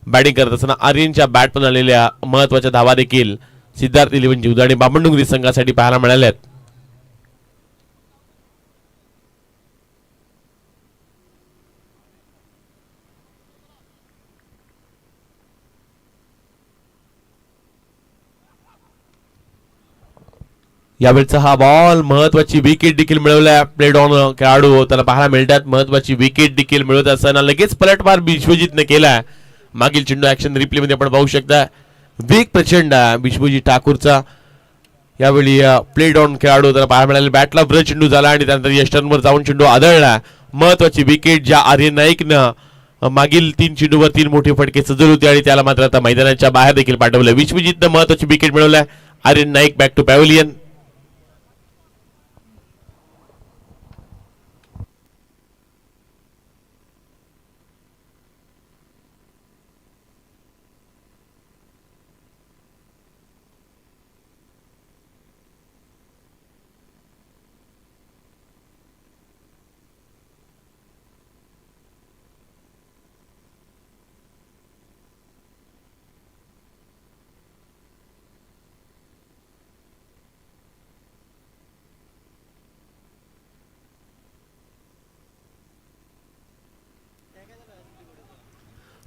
बॅटिंग करत असताना आर्यनच्या बॅटमधून आलेल्या महत्वाच्या धावा देखील सिद्धार्थ 11 जीवदाणी बामणडुंगरी संघासाठी पाहायला मिळाल्यात. यावेळचा हा बॉल महत्वाची विकेट देखील मिळवल्या. प्लेड ऑन खेळाडू त्याला पाहायला मिळतात. महत्वाची विकेट देखील मिळवत असताना लगेच पलटवार विश्वजितने केला. मागील चेंडू ऍक्शन रिप्ले मध्ये आपण पाहू शकता. वेग प्रचंड विश्वजित ठाकूरचा. यावेळी प्लेड ऑन खेळाडू त्याला पाहायला मिळाले. बॅटला ब्रश चेंडू झाला आणि त्यानंतर यस्टर्नवर जाऊन चेंडू आदळला. महत्वाची विकेट ज्या आर्यन नाईकनं मागील 3 चेंडूवर 3 मोठे फटके सजवले होते आणि त्याला मात्र आता मैदानाच्या बाहेर देखील पाठवलं. विश्वजितनं महत्वाची विकेट मिळवल्या. Aryan Naik back to pavilion.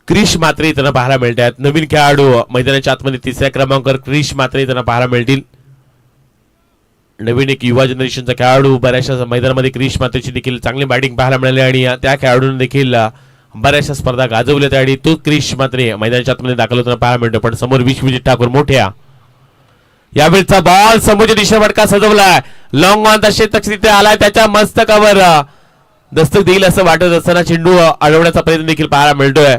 Krish Mhatre त्यांना पाहायला मिळतात. नवीन खेळाडू मैदानाच्या आतमध्ये तिसऱ्या क्रमांकावर क्रिश मात्रे त्यांना पाहायला मिळतील. नवीन एक युवा जनरेशनचा खेळाडू बऱ्याचशा मैदानामध्ये क्रिश मात्रेची देखील चांगली बॅटिंग पाहायला मिळाली आणि त्या खेळाडूंनी देखील बऱ्याचशा स्पर्धा गाजवल्या आणि तो क्रिश मात्रे मैदानाच्या आतमध्ये दाखल होताना पाहायला मिळतो. पण समोर विश्वजित ठाकूर मोठ्या यावेळचा बॉल समोरच्या दिशेने फटका सजवलाय. लॉंग ऑन षटक तिथे आलाय. त्याच्या मस्तकावर दस्तक देईल असं वाटत असताना चेंडू अडवण्याचा प्रयत्न देखील पाहायला मिळतोय.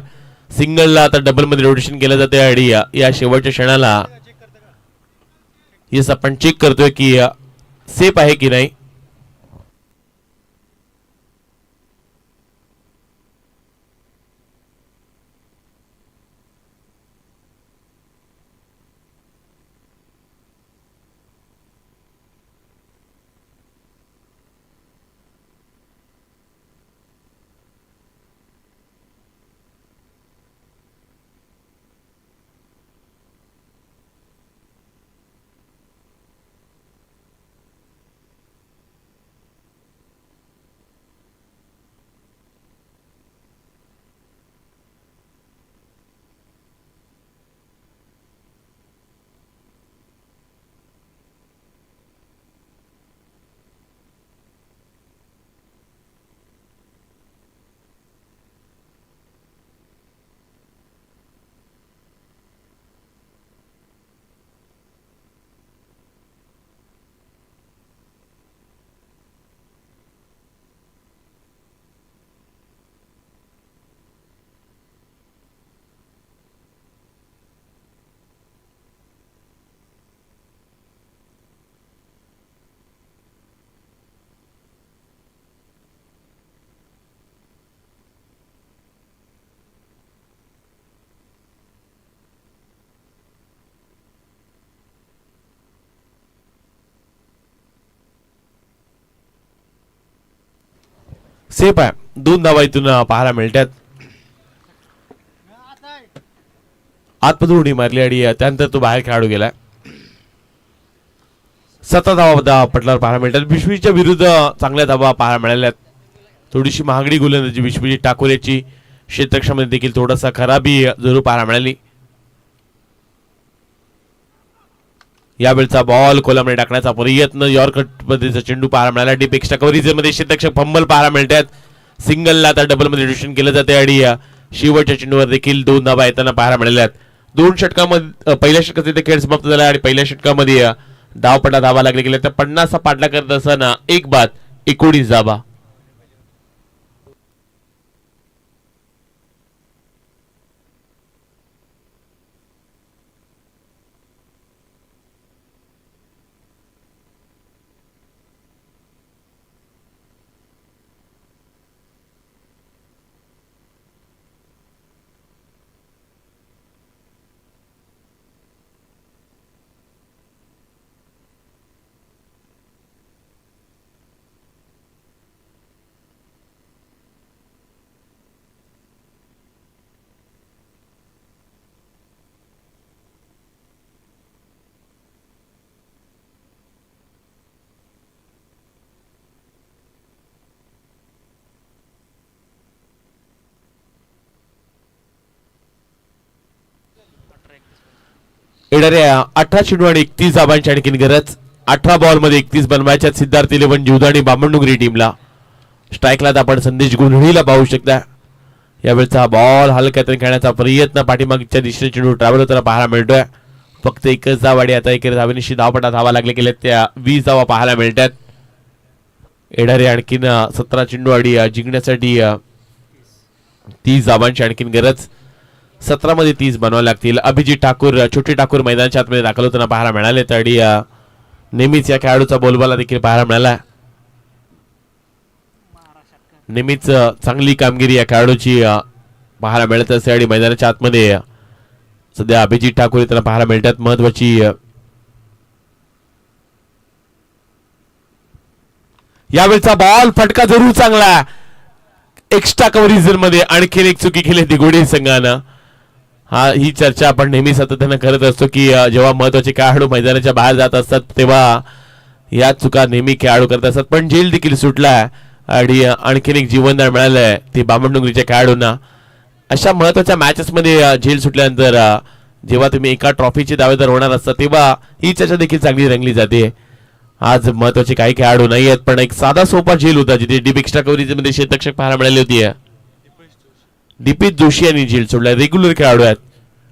सिंगलला आता डबल मध्ये रोटेशन केलं जाते आणि या शेवटच्या क्षणाला येस आपण चेक करतोय की सेफ आहे की नाही. सेफ आहे. 2 धावा इथून पाहायला मिळतात. आतमध्ये उडी मारली आणि त्यानंतर तो बाहेर खेळाडू गेलाय. 7 धावा पटलावर पाहायला मिळतात. विश्वजीतच्या विरुद्ध चांगल्या धावा पाहायला मिळाल्यात. थोडीशी महागडी गोलंदाजी विश्वजीत ठाकूर याची क्षेत्ररक्षणामध्ये देखील थोडासा खराबी जरूर पाहायला मिळाली. यावेळचा बॉल खोलामध्ये टाकण्याचा प्रयत्न. यॉर्कर पद्धतीचा चेंडू पाहायला मिळाला. डीप एक्स्ट्रा कव्हरेज मध्ये क्षेत्ररक्षक फंबल पाहायला मिळतात. सिंगलला आता डबल मध्ये रोटेशन केलं जाते आणि शेवटच्या चेंडूवर देखील 2 धावा येताना पाहायला मिळाल्यात. 2 षटकामध्ये पहिल्या षटकात तिथे खेळ समाप्त झाला आणि पहिल्या षटकामध्ये धावपटा धावा लागले गेल्या. तर 50चा पाठला करत असताना 1 बाद 19 धावा. येणाऱ्या 18 चेंडू आणि 31 धावांची आणखीन गरज. 18 बॉल मध्ये 31 बनवायच्या सिद्धार्थ 11 जीवदानी बामणडुंगरी टीमला. स्ट्राईकला आपण संदेश गुंधळीला पाहू शकता. यावेळचा बॉल हलक्यातून खेळण्याचा प्रयत्न. पाठीमागच्या दिशेने चेंडू ट्रॅव्हल होताना पाहायला मिळतोय. फक्त एकच धाव आणि आता एकेरी धावेनिशी धावपटा धावा लागले गेल्या त्या 20 धावा पाहायला मिळतात. येणारे आणखीन 17 चेंडू आणि जिंकण्यासाठी 30 धावांची आणखीन गरज. 17 मध्ये 30 बनवावे लागतील. अभिजित ठाकूर छोटे ठाकूर मैदानाच्या आतमध्ये दाखल होताना पाहायला मिळाले. आणि नेहमीच या खेळाडूचा बोलबाला देखील पाहायला मिळाला. नेहमीच चांगली कामगिरी या खेळाडूची पाहायला मिळत असते आणि मैदानाच्या आतमध्ये सध्या अभिजित ठाकूर त्यांना पाहायला मिळतात. महत्वाची यावेळचा बॉल फटका जरूर चांगला. एक्स्ट्रा कव्हरेज मध्ये आणखीन एक चुकी केली दिगोडी संघानं. ही चर्चा आपण नेहमी सातत्याने करत असतो की जेव्हा महत्वाचे खेळाडू मैदानाच्या बाहेर जात असतात तेव्हा या चुका नेहमी खेळाडू करत असतात. पण जेल देखील सुटला आणि आणखीन एक जीवनदान मिळालंय ते बामणडुंगरीच्या खेळाडूंना. अशा महत्वाच्या मॅचेस मध्ये झेल सुटल्यानंतर जेव्हा तुम्ही एका ट्रॉफीचे दावेदार होणार असता तेव्हा ही चर्चा देखील चांगली रंगली जाते. आज महत्वाचे काही खेळाडू नाही आहेत, पण एक साधा सोपा झेल होता जिथे डीप एक्स्ट्रा कव्हरेज मध्ये क्षेत्ररक्षक पाहायला मिळाली होती. दीपेश जोशी यांनी झेल सोडला, रेग्युलर खेळाडू आहेत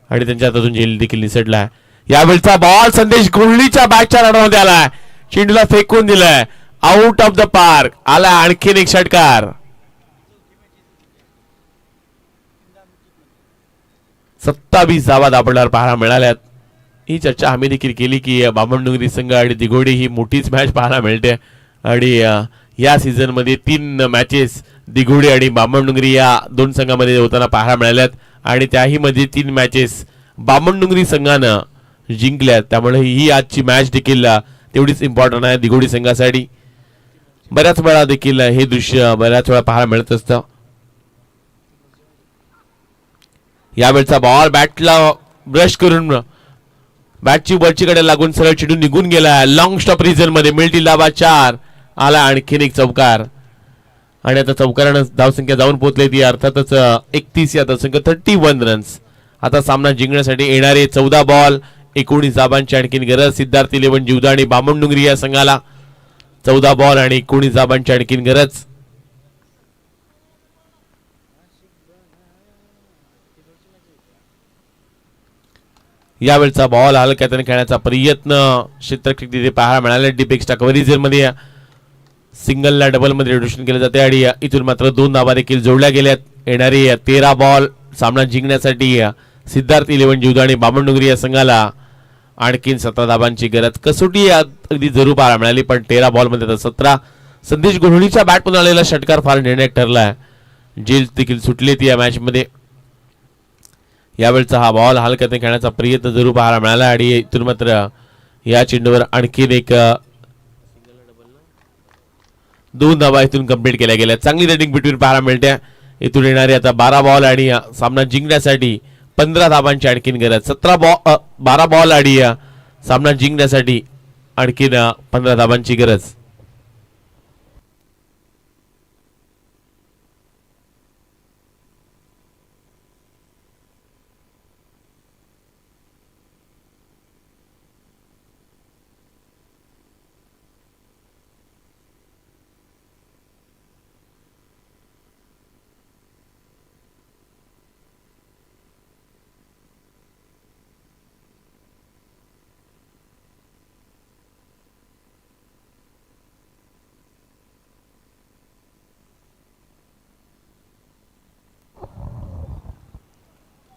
आणि त्यांच्या हातातून झेल देखील निसटलाय. यावेळचा बॉल संदेश गोंधळीच्या बॅटच्या रडामध्ये आलाय, चेंडूला फेकून दिलाय, आउट ऑफ द पार्क. आला आणखीन एक षटकार. 27 धावा दाबणार पाहायला मिळाल्यात. ही चर्चा आम्ही देखील केली की बामणडोंगरी संघ आणि दिघोडी ही मोठीच मॅच पाहायला मिळते आणि या सीझन मध्ये 3 मॅचेस दिघोडी आणि बामणडोंगरी या दोन संघामध्ये होताना पाहायला मिळाल्यात आणि त्याही मध्ये 3 मॅचेस बामणडोंगरी संघानं जिंकल्यात. त्यामुळे ही आजची मॅच देखील तेवढीच इम्पॉर्टंट आहे दिघोडी संघासाठी. बऱ्याच वेळा देखील हे दृश्य बऱ्याच वेळा पाहायला मिळत असतं. यावेळचा बॉल बॅटला ब्रश करून बॅटची वरचीकडे लागून सरळ चेंडू निघून गेला. लॉंग स्टॉप रिझन मध्ये मिळतील धावा 4. आला आणखीन एक चौकार आणि आता चौकारानं धावसंख्या जाऊन पोहोचली ती अर्थातच 31 या धावसंख्या 31 रन्स. आता सामना जिंकण्यासाठी येणारे 14 बॉल 19 धाबांची आणखीन गरज. सिद्धार्थ 11 जीवदा आणि बामणडोंगरी या संघाला 14 बॉल आणि 19 धाबांची आणखीन गरज. यावेळचा बॉल हलक्यातून खेळण्याचा प्रयत्न क्षेत्ररक्षक तिथे पाहायला मिळाले. डीप एक्स्ट्रा कव्हरेज मध्ये सिंगलला डबल मध्ये रिड्युशन केले जाते आणि इथून मात्र 2 धाबा देखील जोडल्या गेल्यात. येणारी 13 बॉल सामना जिंकण्यासाठी सिद्धार्थ 11 जीवदा आणि बामणडोंगरी या संघाला आणखीन 17 धाबांची गरज. कसोटी अगदी जरूर पाहायला मिळाली पण 13 बॉल मध्ये 17. संदेश गोंधळीच्या बॅटमधून आलेला षटकार फार निर्णायक ठरलाय. जेल देखील सुटली ती या मॅच मध्ये. यावेळचा हा बॉल हलक्याने खेळण्याचा प्रयत्न जरूर पाहायला मिळाला आणि इथून मात्र या चेंडूवर आणखीन एक 2 धावा इथून कंप्लीट केल्या गेल्या. चांगली रेटिंग बिटवीन पाहायला मिळते. इथून येणारे आता 12 बॉल आणि सामना जिंकण्यासाठी 15 धाबांची आणखीन गरज. 12 बॉल आणि सामना जिंकण्यासाठी आणखीन 15 धाबांची गरज.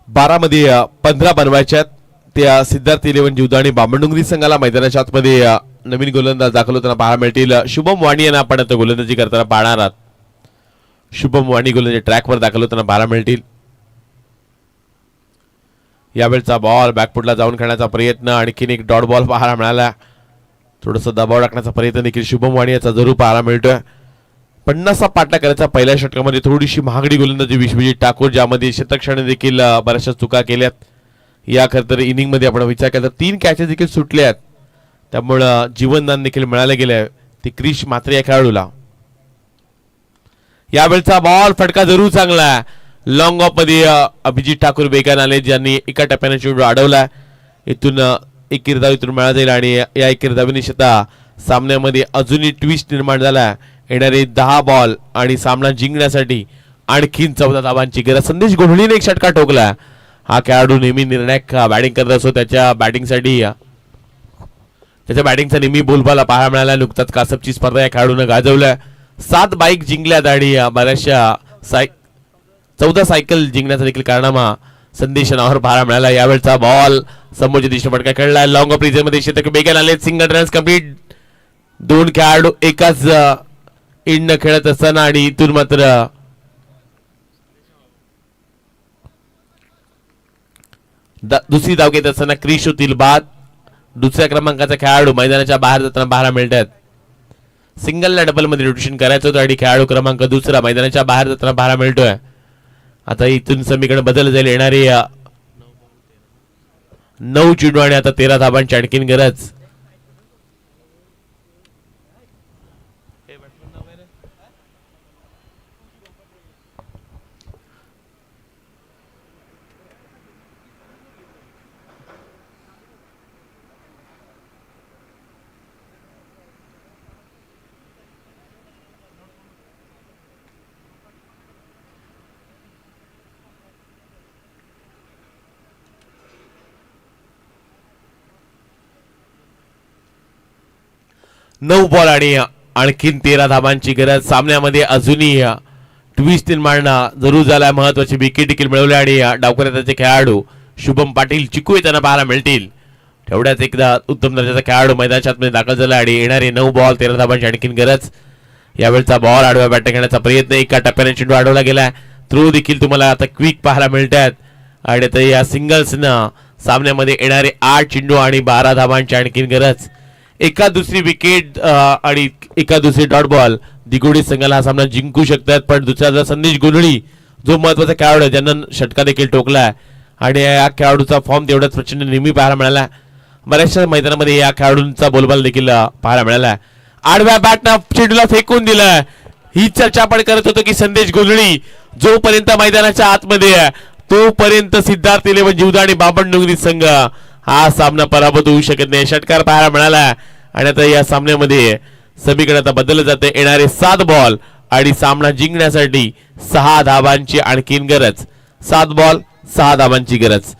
बारामध्ये 15 बनवायच्यात. त्या सिद्धार्थ 11 जीवदा आणि बामणडोंगरी संघाला मैदानाच्या आतमध्ये नवीन गोलंदाज दाखल होताना पाहायला मिळतील. शुभम वाणी यांना आपण आता गोलंदाजी करताना पाहणार आहात. शुभम वाणी गोलंदाजी ट्रॅकवर दाखल होताना पाहायला मिळतील. यावेळचा बॉल बॅकफुटला जाऊन खेळण्याचा प्रयत्न. आणखीन एक डॉट बॉल पाहायला मिळाला. थोडासा दबाव टाकण्याचा प्रयत्न देखील शुभम वाणी याचा जरूर पाहायला मिळतोय. 50 पाठला करायचा पहिल्या षटकामध्ये थोडीशी महागडी गोलंदाजी विश्वजित ठाकूर, ज्यामध्ये क्षेत्ररक्षकाने देखील बऱ्याचशा चुका केल्यात. या खरतर इनिंग मध्ये आपण विचार केला तर 3 कॅचेस देखील सुटल्यात. त्यामुळं जीवनदान देखील मिळाले गेले ते क्रिश मात्रे या खेळाडूला. यावेळचा बॉल फटका जरूर चांगला आहे. लॉंग ऑफ मध्ये अभिजित ठाकूर बेगान आले, ज्यांनी एका टप्प्याने चेंडू अडवला. इथून एक किरदाव इथून मिळाला जाईल आणि या एक किरदावीने शेता सामन्यामध्ये अजूनही ट्विस्ट निर्माण झाला. येणारे 10 बॉल आणि सामना जिंकण्यासाठी आणखीन 14 धावांची गरज. संदेश गोंधळीने एक षटकार ठोकला. हा खेळाडू नेहमी निर्णायक बॅटिंग करत असतो. त्याच्या बॅटिंगचा नेहमी बोलबाला पाहायला मिळाला. नुकताच कासपची स्पर्धा या खेळाडूने गाजवल्या. 7 बाईक जिंकल्यात आणि बऱ्याचशा 14 सायकल जिंकण्याचा देखील कारनामा संदेश नावावर पाहायला मिळाला. यावेळचा बॉल समोरच्या दिशेने फटका खेळला. लॉंग ऑफ रिझन मध्ये क्षेत्ररक्षक बेगन आले. Single runs complete. 2 खेळाडू एकाच इंड खेळत असताना आणि इथून मात्र दुसरी धाव घेत असताना क्रिश होतील बाद. दुसऱ्या क्रमांकाचा खेळाडू मैदानाच्या बाहेर जाताना पाहायला मिळतात. सिंगलला डबल मध्ये रोटेशन करायचं होतं आणि खेळाडू क्रमांक दुसरा मैदानाच्या बाहेर जाताना पाहायला मिळतोय. आता इथून समीकरण बदल जाईल. येणारे 9 चेंडू आणि आता 13 धाबांची आणखीन गरज. 9 बॉल आणि आणखीन 13 धाबांची गरज. सामन्यामध्ये अजूनही ट्विस्ट निर्माण जरूर झाला. महत्वाची विकेट देखील मिळवली आणि डावखुऱ्याचे खेळाडू शुभम पाटील चिकू त्यांना पाहायला मिळतील. तेवढ्याच एकदा उत्तम दर्जाचा खेळाडू मैदानाच्या आतमध्ये दाखल झाला आणि येणारे 9 बॉल 13 धाबांची आणखीन गरज. यावेळचा बॉल आडव्या बॅटिंग घेण्याचा प्रयत्न. एका टप्प्याने चेंडू अडवला गेला. थ्रो देखील तुम्हाला आता क्विक पाहायला मिळतात आणि आता या सिंगल्सनं सामन्यामध्ये येणारे 8 चेंडू आणि 12 धाबांची आणखीन गरज. एका दुसरी विकेट आणि एका दुसरी डॉट बॉल दिगोडी संघाला हा सामना जिंकू शकतात. पण दुसरा संदेश गोंधळी जो महत्वाचा खेळाडू आहे ज्यांना षटका देखील टोकला आणि या खेळाडूचा फॉर्म तेवढाच प्रचंड नेहमी पाहायला मिळाला. बऱ्याचशा मैदानामध्ये या खेळाडूंचा बोलबाला देखील पाहायला मिळाला. आडव्या बॅटनं चेंडूला फेकून दिलं. ही चर्चा आपण करत होतो की संदेश गोंधळी जोपर्यंत मैदानाच्या आतमध्ये तोपर्यंत सिद्धार्थ 11 जीवदा आणि बामणडोंगरी संघ हा सामना पराभूत होऊ शकत नाही. षटकार पाहायला मिळाला आणि आता या सामन्यामध्ये समीकरण आता बदललं जाते. येणारे 7 बॉल आणि सामना जिंकण्यासाठी 6 धाबांची आणखीन गरज. 7 बॉल 6 धाबांची गरज.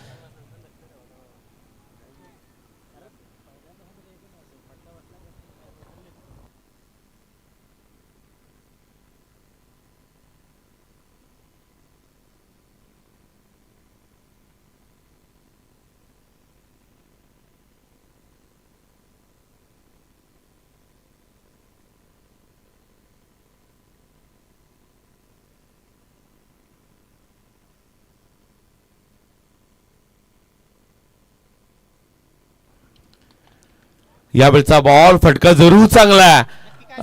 यावेळचा बॉल फटका जरूर चांगला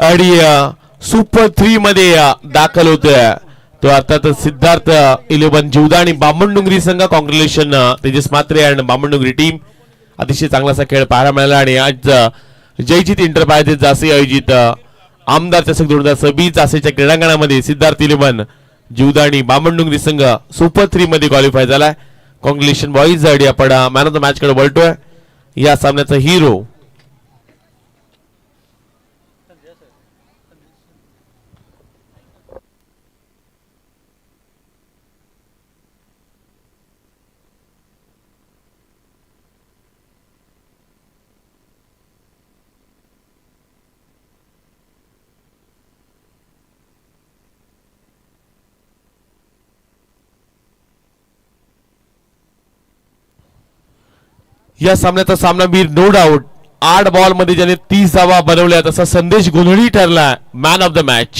आणि सुपर 3 मध्ये दाखल होतोय तो अर्थात सिद्धार्थ 11 जीवदा आणि बामणडोंगरी संघ. कॉंग्रॅच्युलेशन तेजस म्हात्रे आणि बामणडोंगरी टीम. अतिशय चांगलासा खेळ पाहायला मिळाला आणि आज जयजित इंटरप्राइजेस जासे आयोजित आमदार चषक 2026 जासेच्या क्रीडांगणामध्ये सिद्धार्थ 11 जीवदा आणि बामणडोंगरी संघ सुपर 3 मध्ये क्वालिफाय झालाय. Congratulation boys. आणि आपण मॅन ऑफ द मॅच कडे वळतोय. या सामन्याचा हिरो या सामन्याचा सामनावीर नो डाऊट 8 बॉल मध्ये ज्याने 30 धावा बनवल्या तसा संदेश गोंधळी ठरला मॅन ऑफ द मॅच.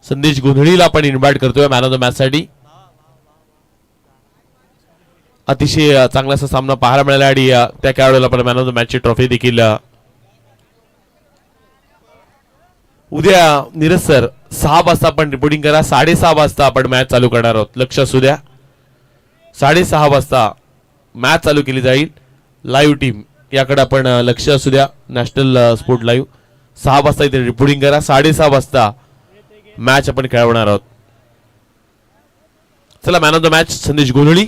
संदेश गोंधळीला आपण इन्व्हाइट करतोय मॅन ऑफ द मॅच साठी. अतिशय चांगलासा सामना पाहायला मिळाला आणि त्या खेळाडूला आपण मॅन ऑफ द मॅच ची ट्रॉफी देखील. उद्या नीरज सर 6 वाजता आपण रिपोर्टिंग करा. 6:30 वाजता आपण मॅच चालू करणार आहोत. लक्ष असू द्या 6:30 वाजता मॅच चालू केली जाईल. लाईव्ह टीम याकडे आपण लक्ष असू द्या. नॅशनल स्पोर्ट लाईव्ह 6 वाजता इथे रिपोर्टिंग करा. 6:30 वाजता मॅच आपण खेळवणार आहोत. चला मॅन ऑफ द मॅच संदेश गोंधळी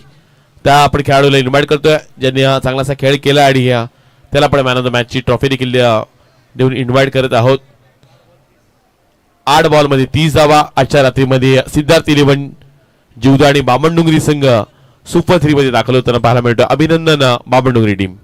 त्या आपण खेळाडूला इन्व्हाइट करतोय ज्यांनी हा चांगलासा खेळ केला आणि त्याला आपण मॅन ऑफ द मॅच ची ट्रॉफी देखील देऊन इन्व्हाइट करत आहोत. 8 बॉल मध्ये 30 धावा. आजच्या रात्रीमध्ये सिद्धार्थ 11 जीवदा आणि बामणडोंगरी संघ सुपर 3 मध्ये दाखल होताना पाहायला मिळतो. अभिनंदन बामणडोंगरी टीम.